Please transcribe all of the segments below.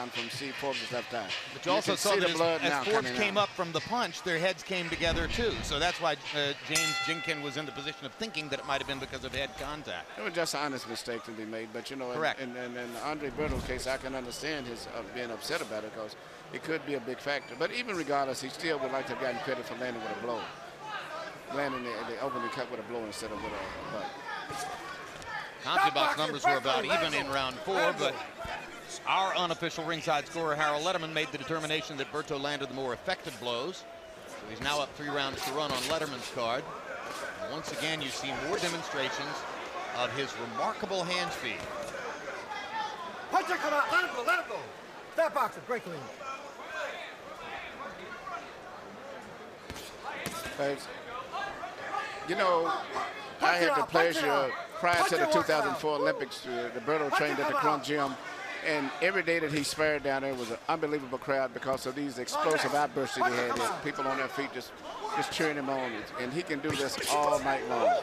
down from Forbes' left eye. But you also saw that as Forbes came up from the punch, their heads came together too. So that's why James Jinkin was in the position of thinking that it might have been because of head contact. It was just an honest mistake to be made. But, you know, in Andre Berto's case, I can understand his being upset about it because it could be a big factor. But even regardless, he still would like to have gotten credit for landing with a blow. Landing the opening cut with a blow instead of with a butt. CompuBox numbers were about even in round 4, but our unofficial ringside scorer, Harold Letterman, made the determination that Berto landed the more effective blows. So he's now up 3 rounds to run on Letterman's card. And once again, you see more demonstrations of his remarkable hand speed. Puncher, come out, let him go, let him go. That boxer, break clean. You know, I had the pleasure prior to the 2004 Olympics, the Berto trained at the Crunk Gym, and every day that he sparred down there was an unbelievable crowd because of these explosive outbursts that he had. People on their feet just cheering him on, and he can do this all night long.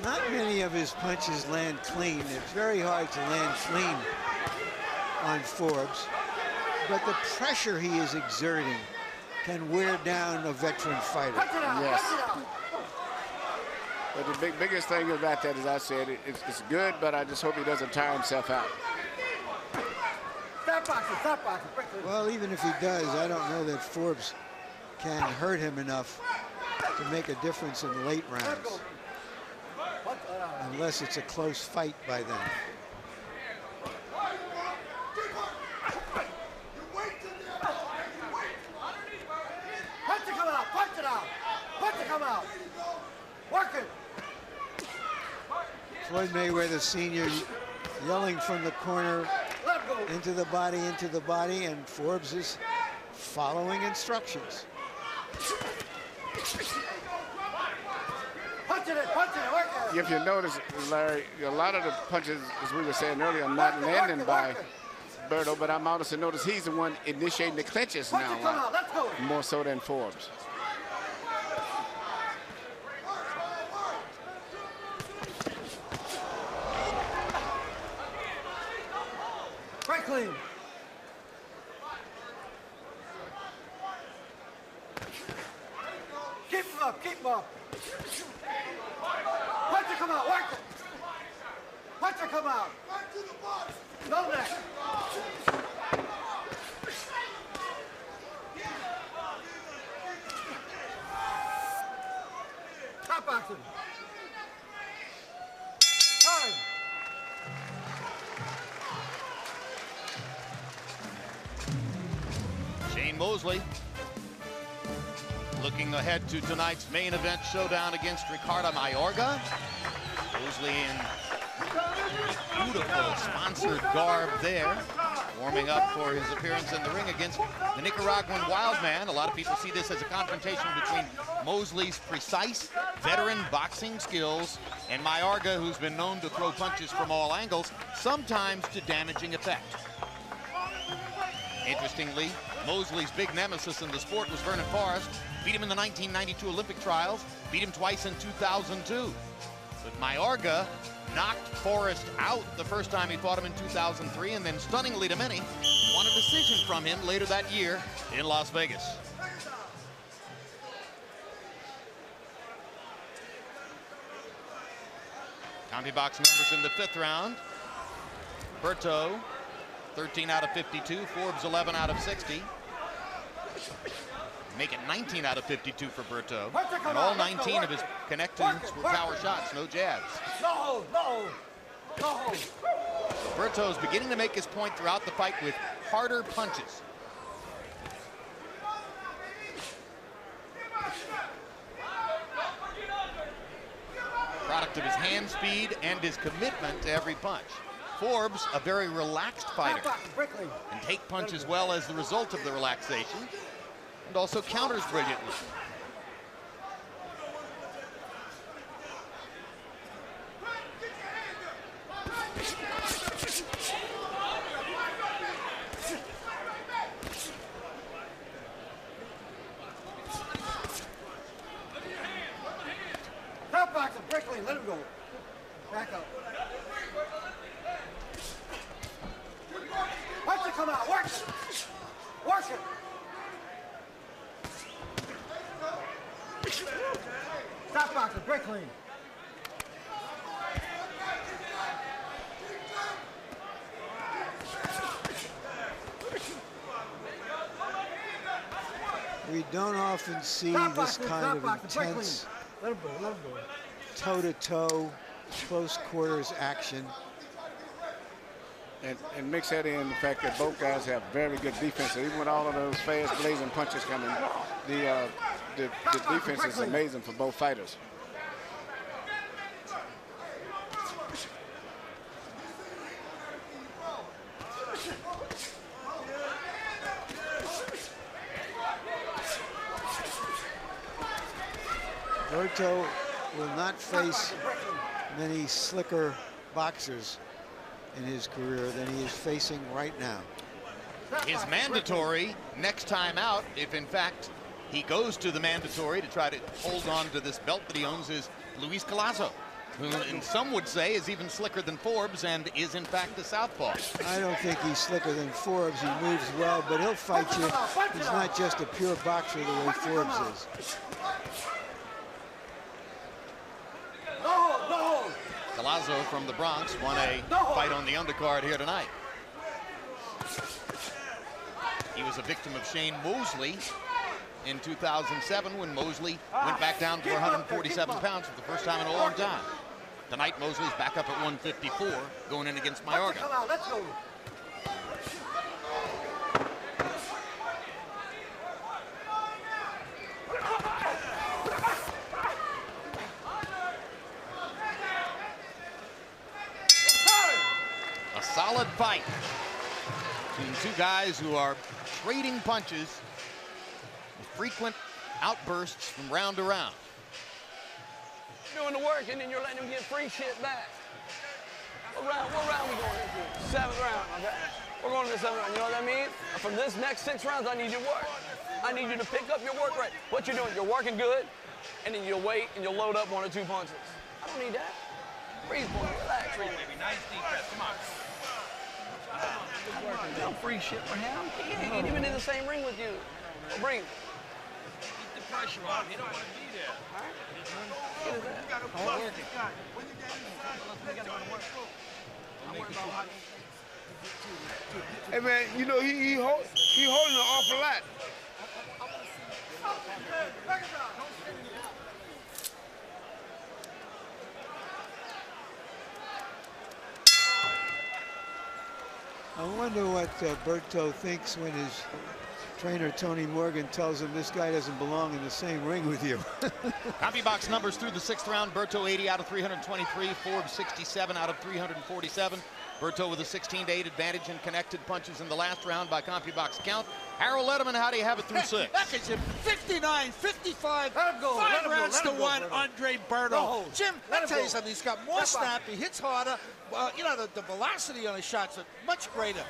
Not many of his punches land clean. It's very hard to land clean on Forbes. But the pressure he is exerting can wear down a veteran fighter. Yes. But the biggest thing about that, as I said, it's good, but I just hope he doesn't tire himself out. Well, even if he does, I don't know that Forbes can hurt him enough to make a difference in late rounds. Unless it's a close fight by then. Punch it, come out, punch it out. Punch it, come out. Work it. Floyd Mayweather Sr. yelling from the corner into the body, and Forbes is following instructions. If you notice, Larry, a lot of the punches, as we were saying earlier, are not landing by Berto, but I'm also notice he's the one initiating the clinches now, more so than Forbes. Break clean. Keep him up, keep him up. Puncher, come out, work it. Puncher, come out. Go neck. Top boxing. Time. Shane Mosley looking ahead to tonight's main event showdown against Ricardo Mayorga. Mosley in beautiful sponsored garb there, warming up for his appearance in the ring against the Nicaraguan Wildman. A lot of people see this as a confrontation between Mosley's precise veteran boxing skills and Mayorga, who's been known to throw punches from all angles, sometimes to damaging effect. Interestingly, Mosley's big nemesis in the sport was Vernon Forrest. Beat him in the 1992 Olympic trials, beat him twice in 2002. But Mayorga knocked Forrest out the first time he fought him in 2003, and then stunningly to many, won a decision from him later that year in Las Vegas. CompuBox numbers in the 5th round. Berto, 13 out of 52, Forbes 11 out of 60. Make it 19 out of 52 for Berto. And all 19 of his connections were power shots, no jabs. No. So Berto's beginning to make his point throughout the fight with harder punches. Product of his hand speed and his commitment to every punch. Forbes, a very relaxed fighter, and take punches well as the result of the relaxation, and also counters brilliantly. break clean. Let him go. Back up. Punch it, come out. Work it. Work it. Stop boxing. Break clean. We don't often see this kind of intense toe-to-toe, close quarters action. And mix that in the fact that both guys have very good defense. So even with all of those fast blazing punches coming, the defense is amazing for both fighters. Berto will not face many slicker boxers in his career than he is facing right now. His mandatory next time out, if in fact he goes to the mandatory to try to hold on to this belt that he owns, is Luis Collazo, who and some would say is even slicker than Forbes and is in fact a southpaw. I don't think he's slicker than Forbes. He moves well, but he'll fight you. He's not just a pure boxer the way Forbes is. Collazo from the Bronx won a fight on the undercard here tonight. He was a victim of Shane Mosley in 2007 when Mosley went back down to 147 pounds for the first time in a long time. Tonight, Mosley's back up at 154, going in against Mayorga. Let's go. Solid fight between two guys who are trading punches with frequent outbursts from round to round. Doing the work and then you're letting him get free shit back. What round we going into? 7th round, okay? We're going to the 7th round, you know what that means? From this next 6 rounds, I need you to work. I need you to pick up your work rate. What you're doing, you're working good, and then you'll wait and you'll load up 1 or 2 punches. I don't need that. Breathe, boy, relax. Nice defense, come on. No free shit for him. He ain't even in the same ring with you. Well, breathe. Keep the pressure on. He don't want to be there. All right. Get his ass. I'm worried about how. Hey man, you know he holding an awful lot. I wonder what Berto thinks when his trainer Tony Morgan tells him this guy doesn't belong in the same ring with you. CompuBox numbers through the 6th round. Berto 80 out of 323. Forbes 67 out of 347. Berto with a 16-8 advantage in connected punches in the last round by CompuBox count. Harold Letterman, how do you have it through 6? Look at Jim, 59, 55, 5 rounds to 1, Andre Berto. Jim, let me tell you something, he's got more snap, he hits harder. You know, the velocity on his shots are much greater.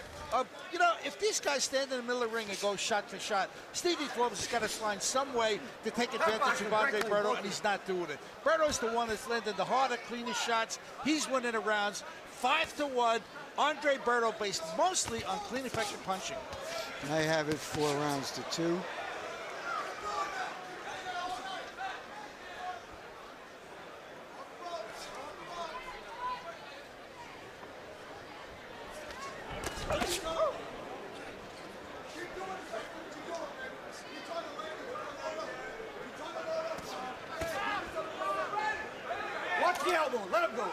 You know, if these guys stand in the middle of the ring and go shot for shot, Stevie Forbes has got to find some way to take advantage of Andre Berto, and he's not doing it. Berto's the one that's landing the harder, cleaner shots. He's winning the rounds 5-1. Andre Berto based mostly on clean, effective punching. I have it 4 rounds to 2. Watch the elbow. Let him go.